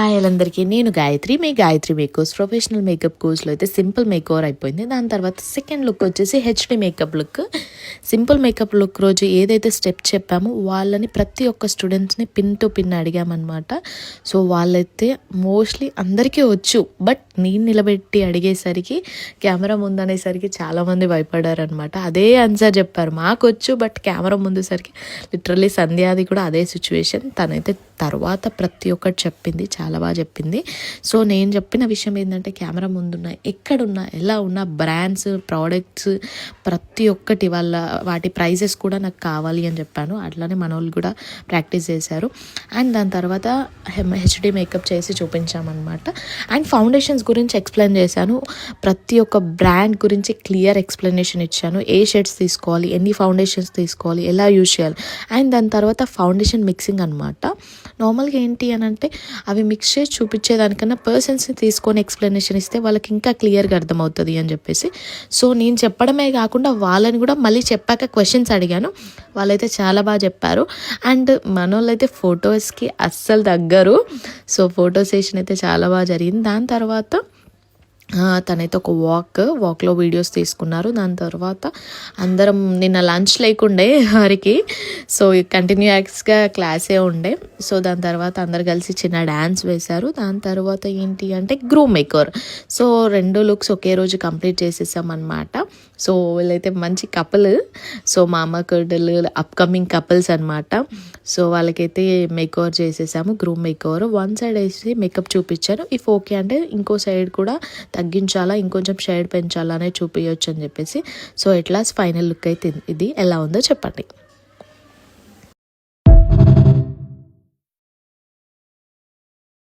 Hi అందరికీ, నేను గాయత్రి. మీ Gayatri మేకోస్ professional makeup కోర్స్లో అయితే సింపుల్ మేక్ ఓవర్ అయిపోయింది. దాని తర్వాత సెకండ్ లుక్ వచ్చేసి HD makeup look. Simple makeup look రోజు ఏదైతే స్టెప్ చెప్పామో వాళ్ళని ప్రతి ఒక్క స్టూడెంట్స్ని పిన్ టు పిన్ అడిగామన్నమాట. సో వాళ్ళైతే మోస్ట్లీ అందరికీ వచ్చు, బట్ నేను నిలబెట్టి అడిగేసరికి కెమెరా ముందనేసరికి చాలామంది భయపడారనమాట. అదే ఆన్సర్ చెప్పారు, మాకు వచ్చు బట్ కెమెరా ముందుసరికి లిటరల్లీ సంధ్యాది కూడా అదే సిచ్యువేషన్. తనైతే తర్వాత ప్రతి ఒక్కటి చెప్పింది, చాలా బాగా చెప్పింది. సో నేను చెప్పిన విషయం ఏంటంటే, కెమెరా ముందున్న ఎక్కడున్నా ఎలా ఉన్నా బ్రాండ్స్ ప్రోడక్ట్స్ ప్రతి ఒక్కటి వాటి ప్రైజెస్ కూడా నాకు కావాలి అని చెప్పాను. అట్లానే మన వాళ్ళు కూడా ప్రాక్టీస్ చేశారు. అండ్ దాని తర్వాత హెచ్డి మేకప్ చేసి చూపించామన్నమాట. అండ్ ఫౌండేషన్స్ గురించి ఎక్స్ప్లెయిన్ చేశాను. ప్రతి ఒక్క బ్రాండ్ గురించి క్లియర్ ఎక్స్ప్లెనేషన్ ఇచ్చాను. ఏ షేడ్స్ తీసుకోవాలి, ఎన్ని ఫౌండేషన్స్ తీసుకోవాలి, ఎలా యూజ్ చేయాలి. అండ్ దాని తర్వాత ఫౌండేషన్ మిక్సింగ్ అనమాట. నార్మల్గా ఏంటి అని అంటే, అవి మిక్స్ చేసి చూపించేదానికన్నా పర్సన్స్ని తీసుకొని ఎక్స్ప్లెనేషన్ ఇస్తే వాళ్ళకి ఇంకా క్లియర్గా అర్థమవుతుంది అని చెప్పేసి. సో నేను చెప్పడమే కాకుండా వాళ్ళని కూడా మళ్ళీ చెప్పాక క్వశ్చన్స్ అడిగాను. వాళ్ళైతే చాలా బాగా చెప్పారు. అండ్ మన వాళ్ళైతే ఫొటోస్కి అస్సలు తగ్గరు. సో ఫోటో సెషన్ అయితే చాలా బాగా జరిగింది. దాని తర్వాత తనైతే ఒక వాక్లో వీడియోస్ తీసుకున్నారు. దాని తర్వాత అందరం నిన్న లంచ్ లేకుండే వారికి, సో కంటిన్యూస్గా క్లాసే ఉండే. సో దాని తర్వాత అందరు కలిసి చిన్న డ్యాన్స్ వేశారు. దాని తర్వాత ఏంటి అంటే గ్రూమ్ మేకర్. సో 2 లుక్స్ ఒకే రోజు కంప్లీట్ చేసేసామన్నమాట. సో వీళ్ళైతే మంచి కపుల్. సో మామ కోడలు అప్కమింగ్ కపుల్స్ అనమాట. సో వాళ్ళకైతే మేకవర్ చేసేసాము, గ్రూమ్ మేకవర్. వన్ సైడ్ వేసి మేకప్ చూపించాను. ఇఫ్ ఓకే అంటే ఇంకో సైడ్ కూడా తగ్గించాలా, ఇంకొంచెం షేడ్ పెంచాలా అనేది చూపించవచ్చు అని చెప్పేసి. సో ఎట్లా ఫైనల్ లుక్ అయితే ఇది ఎలా ఉందో చెప్పండి.